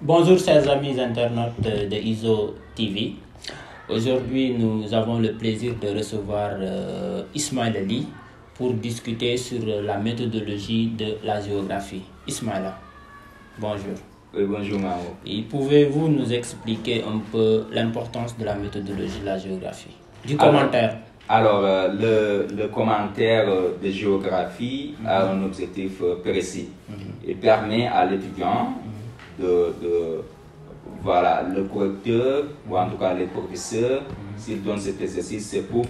Bonjour chers amis internautes de ISO TV. Aujourd'hui nous avons le plaisir de recevoir Ismaël Ali pour discuter sur la méthodologie de la géographie. Ismaël, bonjour. Oui, bonjour Mao. Et pouvez-vous nous expliquer un peu l'importance de la méthodologie de la géographie? Du commentaire. Alors, le commentaire de géographie a un objectif précis. Il permet à l'étudiant voilà, le correcteur ou en tout cas les professeurs, s'ils donnent cet exercice, c'est pour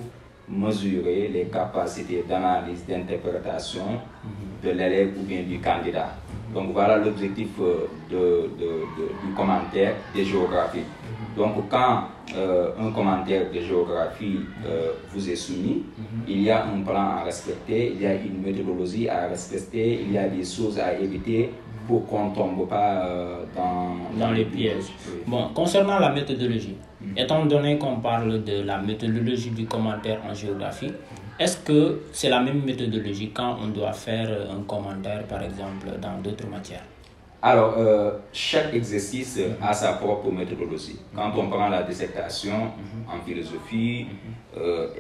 mesurer les capacités d'analyse, d'interprétation de l'élève ou bien du candidat. Donc voilà l'objectif du commentaire de géographie. Donc quand un commentaire de géographie vous est soumis, il y a un plan à respecter, il y a une méthodologie à respecter, il y a des choses à éviter pour qu'on ne tombe pas dans les pièges. Bon, concernant la méthodologie, étant donné qu'on parle de la méthodologie du commentaire en géographie, est-ce que c'est la même méthodologie quand on doit faire un commentaire, par exemple, dans d'autres matières? Alors, chaque exercice a sa propre méthodologie. Quand on prend la dissertation en philosophie,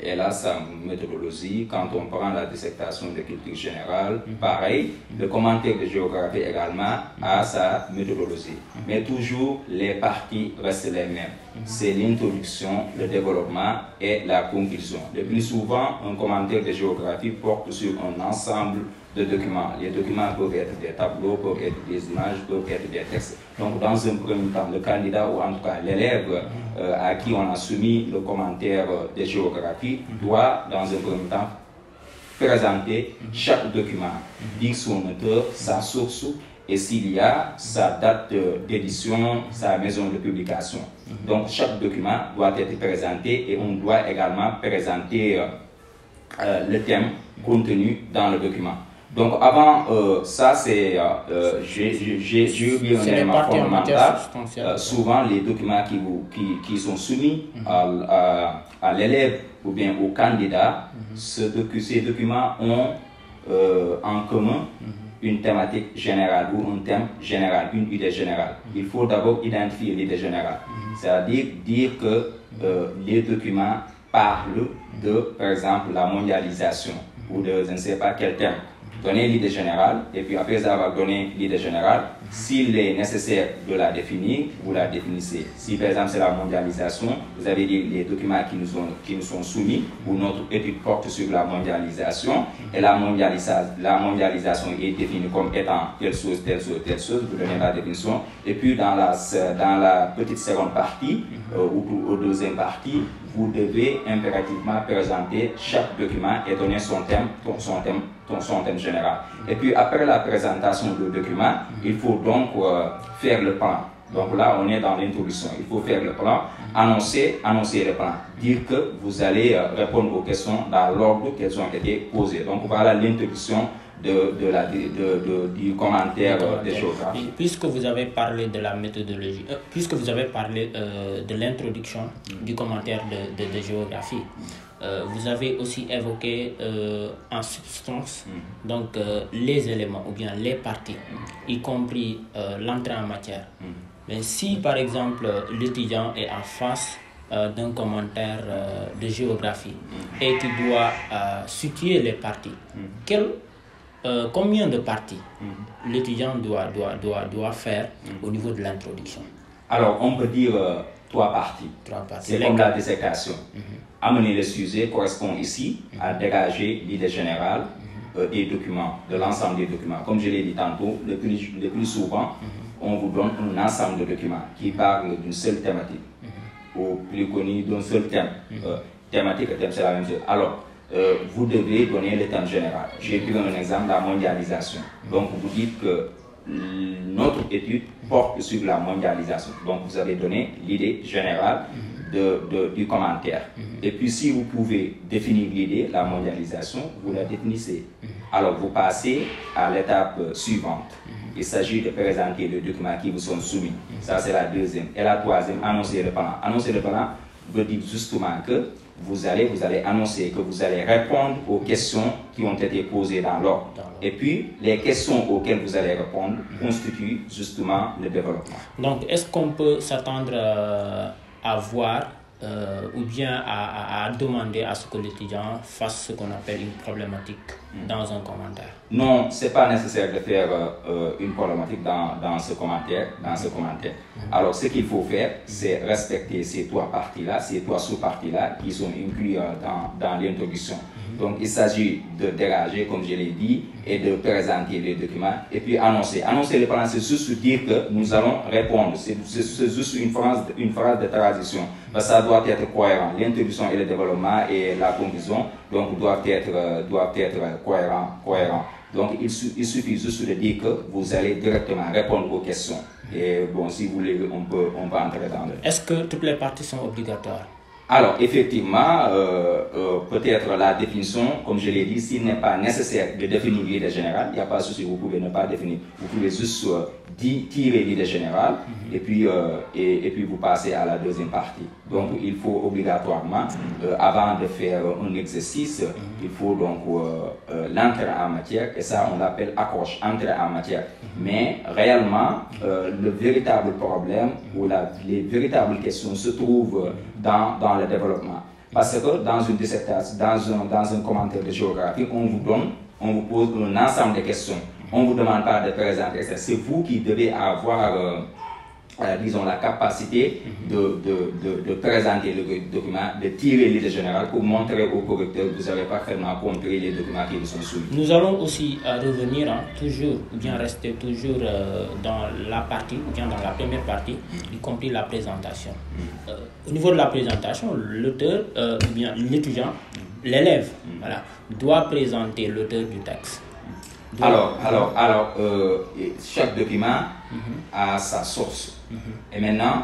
elle a sa méthodologie. Quand on prend la dissertation de culture générale, pareil. Le commentaire de géographie également a sa méthodologie. Mais toujours, les parties restent les mêmes. C'est l'introduction, le développement et la conclusion. Le plus souvent, un commentaire de géographie porte sur un ensemble de documents. Les documents peuvent être des tableaux, peuvent être des images, peuvent être des textes. Donc, dans un premier temps, le candidat ou en tout cas l'élève à qui on a soumis le commentaire de géographie doit, dans un premier temps, présenter chaque document, dire son auteur, sa source et s'il y a sa date d'édition, sa maison de publication. Donc, chaque document doit être présenté et on doit également présenter le thème contenu dans le document. Donc avant ça, j'ai eu un élément fondamental. Souvent, les documents qui sont soumis à l'élève ou bien au candidat, ces documents ont en commun une thématique générale ou un thème général, une idée générale. Il faut d'abord identifier l'idée générale, c'est-à-dire dire que les documents parlent de, par exemple, la mondialisation ou de je ne sais pas quel thème. Donner l'idée générale et puis après avoir donné l'idée générale, s'il est nécessaire de la définir, vous la définissez. Si par exemple c'est la mondialisation, vous avez les documents qui nous sont soumis où notre étude porte sur la mondialisation et la mondialisation est définie comme étant telle chose, telle chose, telle chose, vous donnez la définition. Et puis dans la petite seconde partie ou deuxième partie, vous devez impérativement présenter chaque document et donner son thème général. Et puis après la présentation du document, il faut donc faire le plan. Donc là, on est dans l'introduction. Il faut faire le plan, annoncer le plan, dire que vous allez répondre aux questions dans l'ordre qu'elles ont été posées. Donc voilà l'introduction du commentaire de géographie. Puisque vous avez parlé de la méthodologie, puisque vous avez parlé de l'introduction du commentaire de géographie, vous avez aussi évoqué en substance donc, les éléments ou bien les parties, y compris l'entrée en matière. Mais si par exemple l'étudiant est en face d'un commentaire de géographie et qui doit situer les parties, combien de parties l'étudiant doit faire au niveau de l'introduction? Alors, on peut dire 3 parties. C'est comme la dissertation. Amener le sujet correspond ici à dégager l'idée générale des documents, de l'ensemble des documents. Comme je l'ai dit tantôt, le plus souvent, on vous donne un ensemble de documents qui parlent d'une seule thématique, ou plus connu d'un seul thème. Thématique et thème, c'est la même chose. Alors, vous devez donner le thème général. J'ai pris un exemple, la mondialisation. Donc, vous dites que notre étude porte sur la mondialisation. Donc, vous avez donné l'idée générale du commentaire. Et puis, si vous pouvez définir l'idée, la mondialisation, vous la définissez. Alors, vous passez à l'étape suivante. Il s'agit de présenter les documents qui vous sont soumis. Ça, c'est la deuxième. Et la troisième, annoncer le plan. Annoncer le plan veut dire justement que vous allez annoncer que vous allez répondre aux questions qui ont été posées dans l'ordre. Et puis, les questions auxquelles vous allez répondre constituent justement le développement. Donc, est-ce qu'on peut s'attendre à voir ou bien à demander à ce que l'étudiant fasse ce qu'on appelle une problématique dans un commentaire? Non, ce n'est pas nécessaire de faire une problématique dans ce commentaire. Alors, ce qu'il faut faire, c'est respecter ces trois parties-là, ces trois sous-parties-là qui sont inclus dans l'introduction. Donc, il s'agit de dégager, comme je l'ai dit, et de présenter les documents, et puis annoncer. Annoncer les plans, c'est juste dire que nous allons répondre. C'est juste une phrase de transition. Mais ça doit être cohérent. L'introduction et le développement et la conclusion donc, doivent être cohérents. Donc, il suffit juste de dire que vous allez directement répondre aux questions. Et bon, si vous voulez, on peut entrer dans le... Est-ce que toutes les parties sont obligatoires? Alors, effectivement, peut-être la définition, comme je l'ai dit, s'il n'est pas nécessaire de définir l'idée générale, il n'y a pas de souci, vous pouvez ne pas définir. Vous pouvez juste tirer l'idée générale et puis vous passez à la deuxième partie. Donc, il faut obligatoirement, avant de faire un exercice, il faut donc l'entrée en matière, et ça, on l'appelle accroche, entrée en matière. Mais réellement, le véritable problème ou les véritables questions se trouvent dans le développement. Parce que dans une dissertation, dans un commentaire de géographie, on vous pose un ensemble de questions. On ne vous demande pas de présenter ça. C'est vous qui devez avoir, disons, la capacité de présenter le document, de tirer l'idée générale pour montrer au correcteur que vous avez parfaitement compris les documents qui vous sont soumis. Nous allons aussi revenir, toujours, ou bien rester toujours dans la partie, ou bien dans la première partie, y compris la présentation. Au niveau de la présentation, l'auteur, ou bien l'étudiant, l'élève, voilà, doit présenter l'auteur du texte. Alors, chaque document a sa source. Et maintenant,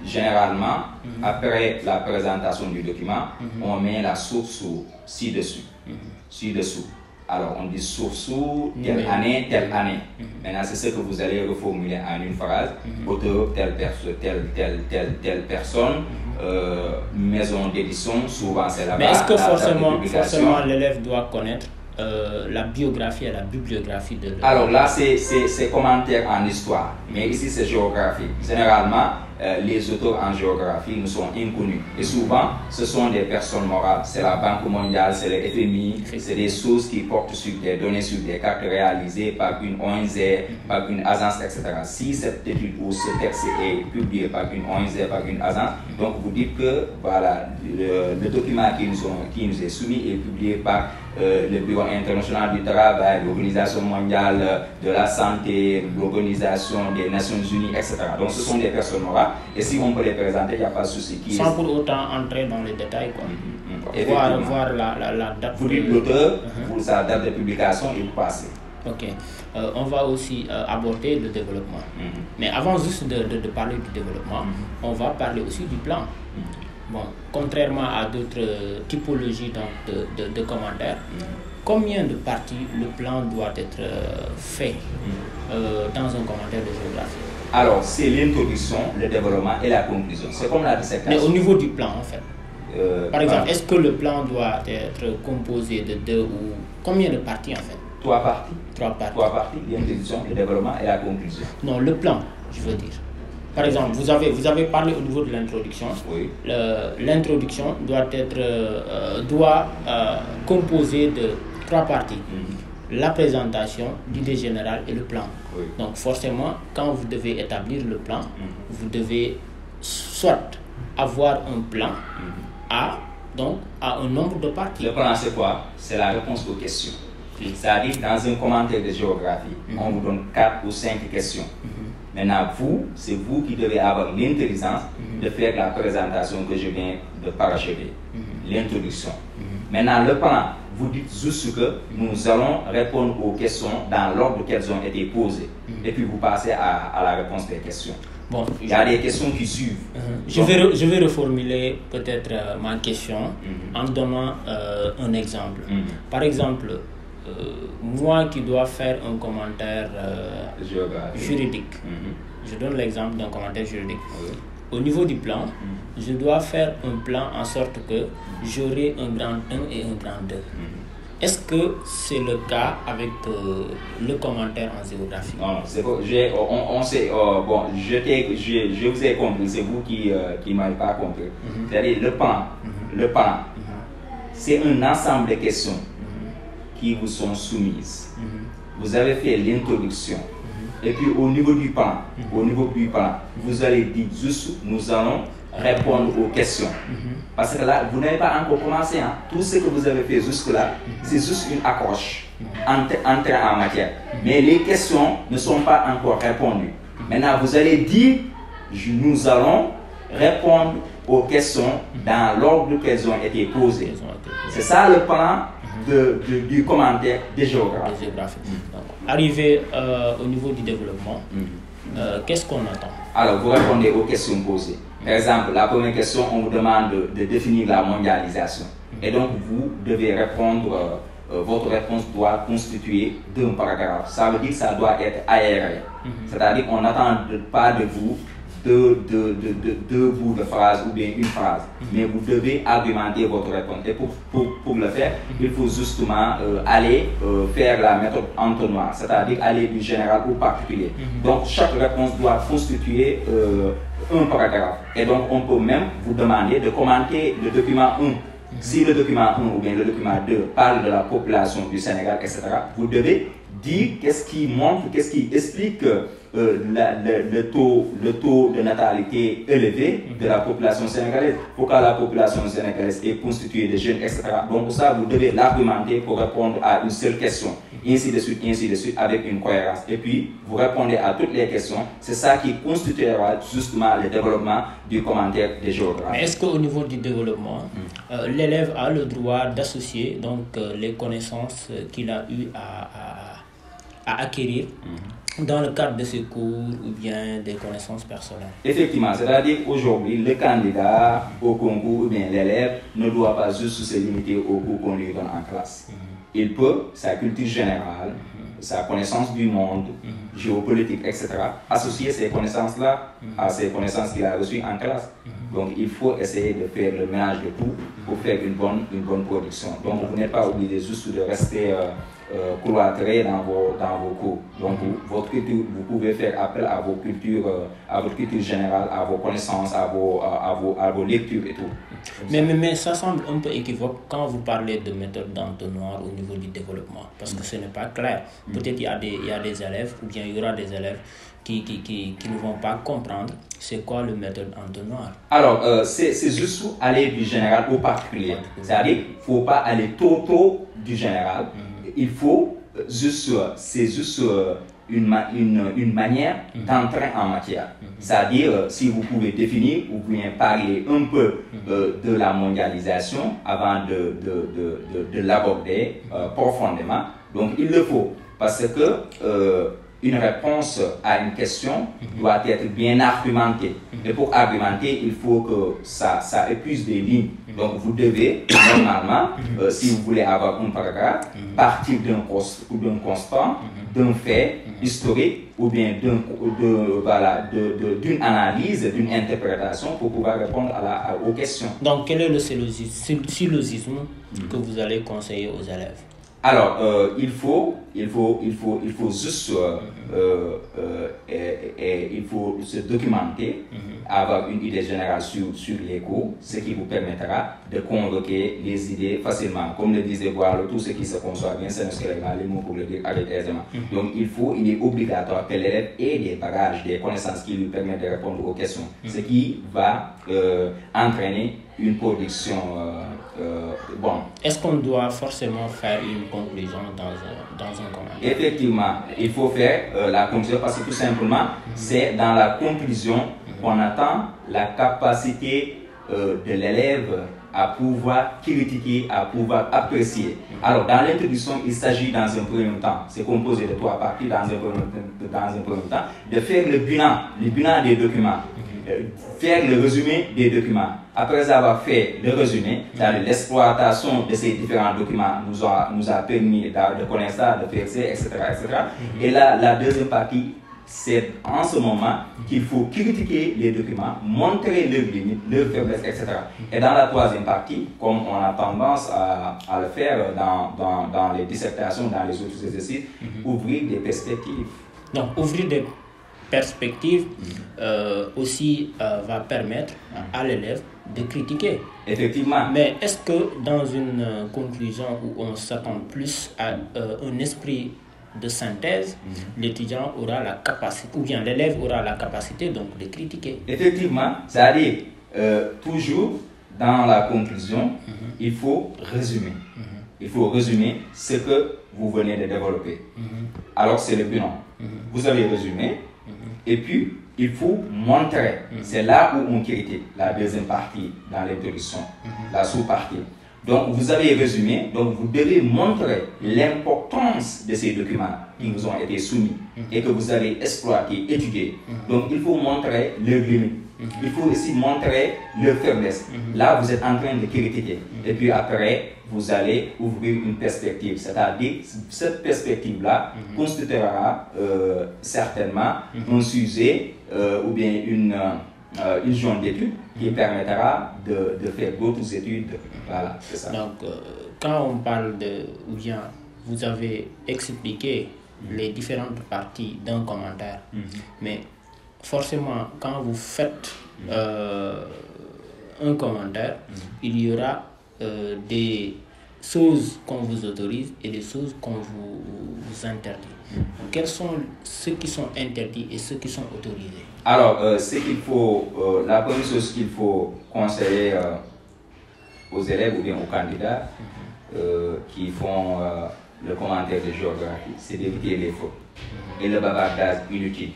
généralement, après la présentation du document, on met la source ci-dessous. Alors, on dit source telle année. Maintenant, c'est ce que vous allez reformuler en une phrase. Auteur, telle personne, maison d'édition, souvent c'est là-bas. Mais est-ce que forcément l'élève doit connaître la biographie et la bibliographie de l'œuvre? Alors là, c'est commentaire en histoire, mais ici c'est géographie. Généralement, les auteurs en géographie nous sont inconnus. Et souvent, ce sont des personnes morales. C'est la Banque mondiale, c'est le FMI, c'est des sources qui portent sur des données, sur des cartes réalisées par une ONG, par une agence, etc. Si cette étude ou ce texte est publié par une ONG, par une agence, donc vous dites que voilà, le document qui nous est soumis est publié par le Bureau international du travail, l'Organisation mondiale de la santé, l'Organisation des Nations unies, etc. Donc ce sont des personnes morales. Et si on peut les présenter, il n'y a pas de souci. Sans pour autant entrer dans les détails, quoi. Voir la date. Vous dites l'auteur, pour sa date de publication et vous passez. Ok. On va aussi aborder le développement. Mais avant juste de parler du développement, on va parler aussi du plan. Bon, contrairement à d'autres typologies de commentaires, combien de parties le plan doit être fait dans un commentaire de géographie? Alors, c'est l'introduction, le développement et la conclusion. C'est comme la dissertation. Mais au niveau du plan, en fait. Par exemple, est-ce que le plan doit être composé de 2 ou combien de parties, en fait? 3 parties. 3 parties. 3 parties, l'introduction, le développement et la conclusion. Non, le plan, je veux dire. Par exemple, vous avez parlé au niveau de l'introduction. Oui. L'introduction doit être composée de 3 parties. La présentation, l'idée générale et le plan. Oui. Donc forcément, quand vous devez établir le plan, vous devez soit avoir un plan à un nombre de parties. Le plan, c'est quoi? C'est la réponse aux questions. C'est-à-dire, dans un commentaire de géographie, on vous donne 4 ou 5 questions. Maintenant, c'est vous qui devez avoir l'intelligence de faire la présentation que je viens de parachever, l'introduction. Maintenant, le plan, vous dites juste que nous allons répondre aux questions dans l'ordre qu'elles ont été posées. Et puis vous passez à la réponse des questions. Bon, il y a des questions qui suivent. Je vais reformuler peut-être ma question en donnant un exemple. Par exemple, moi qui dois faire un commentaire juridique, je donne l'exemple d'un commentaire juridique. Au niveau du plan, je dois faire un plan en sorte que j'aurai un grand 1 et un grand 2. Est-ce que c'est le cas avec le commentaire en géographie? Non, c'est bon. Bon, je vous ai compris, c'est vous qui ne m'avez pas compris. C'est-à-dire le plan, c'est un ensemble de questions qui vous sont soumises. Vous avez fait l'introduction. Et puis au niveau du plan, vous allez dire juste, nous allons répondre aux questions. Parce que là, vous n'avez pas encore commencé. Hein. Tout ce que vous avez fait jusque-là, c'est juste une accroche, entrer en matière. Mais les questions ne sont pas encore répondues. Maintenant, vous allez dire, nous allons répondre aux questions dans l'ordre qu'elles ont été posées. C'est ça le plan du commentaire des géographes. Arrivé au niveau du développement, qu'est-ce qu'on attend? Alors, vous répondez aux questions posées. Par exemple, la première question, on vous demande de définir la mondialisation. Et donc, vous devez répondre, votre réponse doit constituer d'un paragraphe. Ça veut dire que ça doit être aéré. C'est-à-dire qu'on n'attend pas de vous deux bouts de phrase ou bien une phrase. Mais vous devez argumenter votre réponse. Et pour le faire, il faut justement aller faire la méthode entonnoir, c'est-à-dire aller du général au particulier. Donc, chaque réponse doit constituer un paragraphe. Et donc, on peut même vous demander de commenter le document 1. Si le document 1 ou bien le document 2 parle de la population du Sénégal, etc., vous devez dire qu'est-ce qui montre, qu'est-ce qui explique le taux de natalité élevé de la population sénégalaise. Pourquoi la population sénégalaise est constituée de jeunes, etc. Donc pour ça, vous devez l'argumenter pour répondre à une seule question. Ainsi de suite, avec une cohérence. Et puis, vous répondez à toutes les questions. C'est ça qui constituera justement le développement du commentaire des géographes. Mais est-ce qu'au niveau du développement, l'élève a le droit d'associer donc les connaissances qu'il a eu à acquérir dans le cadre de ses cours ou bien des connaissances personnelles? Effectivement, c'est-à-dire qu'aujourd'hui, le candidat au concours ou bien l'élève ne doit pas juste se limiter au cours qu'on lui donne en classe. Il peut, sa culture générale, sa connaissance du monde, géopolitique, etc., associer ces connaissances-là à ces connaissances qu'il a reçues en classe. Donc, il faut essayer de faire le ménage de tout pour faire une bonne production. Donc, vous n'êtes pas obligé juste de rester cloîtré dans vos cours. Donc, votre culture, vous pouvez faire appel à vos cultures, à votre culture générale, à vos connaissances, à vos lectures et tout. Mais ça semble un peu équivoque quand vous parlez de méthode d'entonnoir au niveau du développement, parce que ce n'est pas clair. Peut-être il y a des élèves, ou bien il y aura des élèves qui ne vont pas comprendre c'est quoi le méthode entonnoir. Alors, c'est juste aller du général au particulier. C'est-à-dire qu'il ne faut pas aller trop du général. Il faut juste, c'est juste une manière d'entrer en matière. C'est-à-dire, si vous pouvez définir ou bien parler un peu de la mondialisation avant de l'aborder profondément. Donc, il le faut. Parce que une réponse à une question doit être bien argumentée. Et pour argumenter, il faut que ça épuise des lignes. Donc vous devez, normalement, si vous voulez avoir un paragraphe, partir d'un constant, d'un fait historique, ou bien d'une analyse, d'une interprétation pour pouvoir répondre aux questions. Donc quel est le syllogisme que vous allez conseiller aux élèves? Alors, il faut juste il faut se documenter, avoir une idée générale sur les cours, ce qui vous permettra de convoquer les idées facilement. Comme le disait Boileau, tout ce qui se conçoit bien, c'est les mots pour le dire avec aisément. Donc, il est obligatoire que l'élève ait des bagages, des connaissances qui lui permettent de répondre aux questions, ce qui va entraîner une production bonne. Est-ce qu'on doit forcément faire une conclusion dans un commentaire? Effectivement, il faut faire la conclusion parce que tout simplement, c'est dans la conclusion qu'on attend la capacité de l'élève à pouvoir critiquer, à pouvoir apprécier. Alors, dans l'introduction, il s'agit dans un premier temps, c'est composé de 3 parties, dans un premier temps, de faire le bilan des documents, faire le résumé des documents. Après avoir fait le résumé, l'exploitation de ces différents documents nous a permis de connaître ça, de faire ça, etc. Et là, la deuxième partie c'est en ce moment qu'il faut critiquer les documents, montrer leurs limites, leurs faiblesses, etc. Et dans la troisième partie, comme on a tendance à le faire dans les dissertations, dans les autres exercices, ouvrir des perspectives. Donc, ouvrir des perspectives aussi va permettre à l'élève de critiquer. Effectivement. Mais est-ce que dans une conclusion où on s'attend plus à un esprit de synthèse, l'étudiant aura la capacité, ou bien l'élève aura la capacité donc de critiquer? Effectivement, c'est-à-dire toujours dans la conclusion, il faut résumer. Il faut résumer ce que vous venez de développer. Alors c'est le bilan. Vous avez résumé, et puis il faut montrer. C'est là où on critique la deuxième partie dans l'introduction, la sous-partie. Donc vous avez résumé, donc vous devez montrer l'importance de ces documents qui vous ont été soumis et que vous avez exploité, étudié. Donc il faut montrer leurs limites. Il faut aussi montrer leurs faiblesses. Là, vous êtes en train de critiquer. Et puis après, vous allez ouvrir une perspective. C'est-à-dire, cette perspective-là constituera certainement un sujet ou bien une zone d'étude qui permettra de faire d'autres études. Voilà, c'est ça. Donc, quand on parle de, ou bien vous avez expliqué les différentes parties d'un commentaire, mais forcément, quand vous faites un commentaire, il y aura des choses qu'on vous autorise et des choses qu'on vous interdit. Quels sont ceux qui sont interdits et ceux qui sont autorisés? Alors, la première chose qu'il faut conseiller aux élèves ou bien aux candidats qui font le commentaire de géographie, c'est d'éviter les fautes et le bavardage inutile.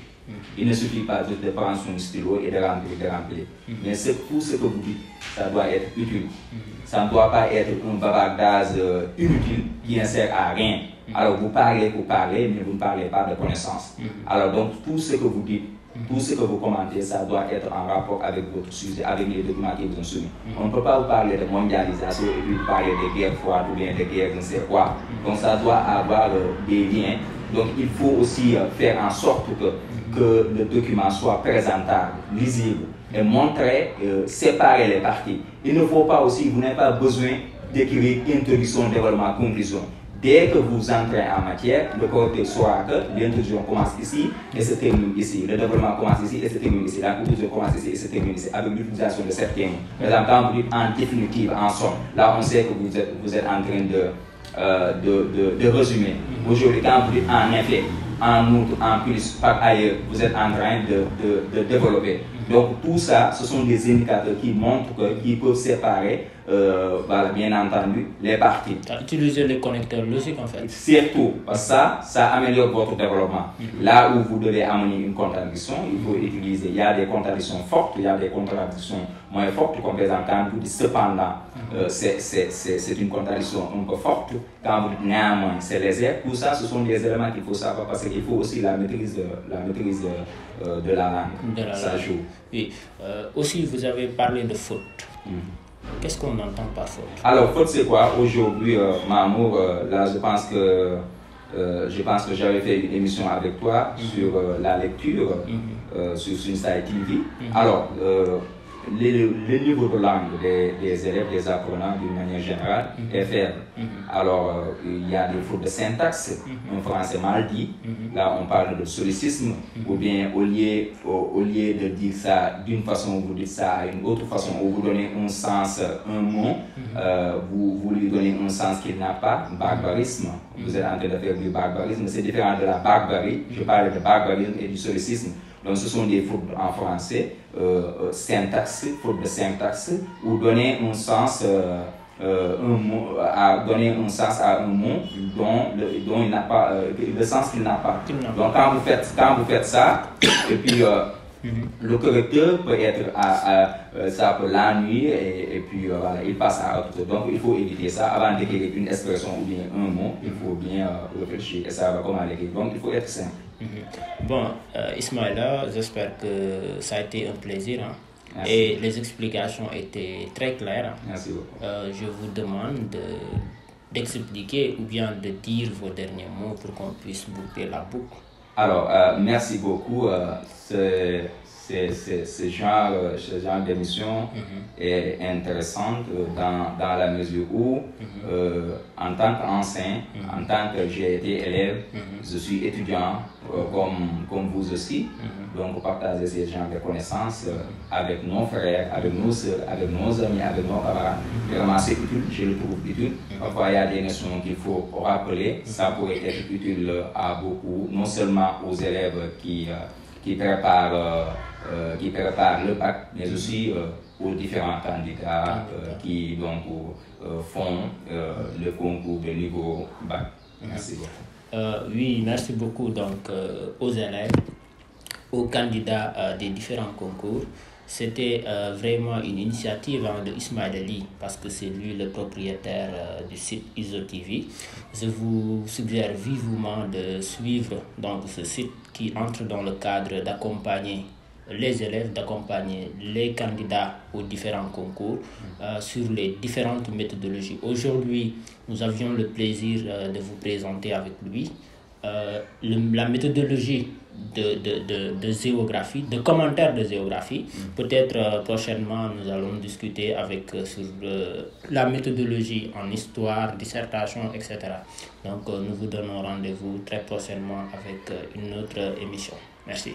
Il ne suffit pas de prendre son stylo et de remplir. Mais tout ce que vous dites, ça doit être utile. Ça ne doit pas être un bavardage inutile qui ne sert à rien. Alors vous parlez pour parler, mais vous ne parlez pas de connaissances. Alors donc tout ce que vous dites, tout ce que vous commentez, ça doit être en rapport avec votre sujet, avec les documents qui vous ont soumis. On ne peut pas vous parler de mondialisation et puis vous parler de guerre froide ou bien de guerre je ne sais quoi. Donc ça doit avoir des liens. Donc il faut aussi faire en sorte que le document soit présentable, lisible et montrer, séparer les parties. Il ne faut pas aussi, vous n'avez pas besoin d'écrire introduction, développement, conclusion. Dès que vous entrez en matière, le correcteur saura que l'introduction commence ici et se termine ici. Le développement commence ici et se termine ici. La conclusion commence ici et se termine ici avec l'utilisation de certains mots. Par exemple, quand vous dites en définitive, en somme, là on sait que vous êtes en train de résumer. Aujourd'hui, quand vous dites en effet, en outre, en plus, par ailleurs, vous êtes en train de développer. Donc tout ça, ce sont des indicateurs qui montrent qu'ils peuvent séparer, voilà, bien entendu, les parties. Utiliser les connecteurs logiques en fait. Surtout, parce que ça améliore votre développement. Là où vous devez amener une contradiction, il faut utiliser, il y a des contradictions fortes, il y a des contradictions moins fortes, comme par exemple quand vous dites cependant, c'est une contradiction un peu forte. Quand vous dites néanmoins, c'est léger. Tout ça, ce sont des éléments qu'il faut savoir parce qu'il faut aussi la maîtrise de la langue. Ça joue. Oui. Aussi, vous avez parlé de faute. Qu'est-ce qu'on entend par faute? Alors, faute, c'est quoi? Aujourd'hui, Mamour, là, je pense que j'avais fait une émission avec toi sur la lecture sur Sunside TV. Alors, le niveau de langue des élèves, des apprenants d'une manière générale est faible. Alors, il y a des fautes de syntaxe, un français mal dit. Là, on parle de solécisme, ou bien au lieu de dire ça d'une façon, vous dites ça à une autre façon, ou vous donnez un sens, un mot, vous lui donnez un sens qu'il n'a pas, barbarisme. Vous êtes en train de faire du barbarisme, c'est différent de la barbarie. Je parle de barbarisme et du solécisme. Donc ce sont des fautes en français, syntaxe, faute de syntaxe, ou donner un sens, donner un sens à un mot dont il n'a pas, le sens qu'il n'a pas. Donc quand vous faites ça, et puis le correcteur peut être ça peut l'ennuyer et puis voilà, il passe à autre chose. Donc il faut éviter ça avant d'écrire une expression ou bien un mot, il faut bien réfléchir et savoir comment l'écrire. Donc il faut être simple. Bon, Ismaïla, j'espère que ça a été un plaisir. Et les explications étaient très claires. Merci beaucoup. Je vous demande d'expliquer ou bien de dire vos derniers mots pour qu'on puisse boucler la boucle. Alors, merci beaucoup. Ce genre d'émission est intéressante dans la mesure où, en tant qu'enseignant, en tant que j'ai été élève, je suis étudiant comme vous aussi. Donc, partager ces genres de connaissances avec nos frères, avec nos soeurs, avec nos amis, avec nos camarades, vraiment c'est utile, je le trouve utile. Parfois, il y a des notions qu'il faut rappeler. Ça pourrait être utile à beaucoup, non seulement aux élèves qui préparent le bac, mais aussi aux différents candidats qui donc font le concours de niveau bac. Merci beaucoup. Oui, merci beaucoup donc aux élèves, aux candidats des différents concours. C'était vraiment une initiative de Ismaël Ali parce que c'est lui le propriétaire du site ISO-TV. Je vous suggère vivement de suivre donc ce site qui entre dans le cadre d'accompagner les élèves, d'accompagner les candidats aux différents concours sur les différentes méthodologies. Aujourd'hui, nous avions le plaisir de vous présenter avec lui la méthodologie de géographie, de commentaires de géographie. Peut-être prochainement, nous allons discuter sur la méthodologie en histoire, dissertation, etc. Donc, nous vous donnons rendez-vous très prochainement avec une autre émission. Merci.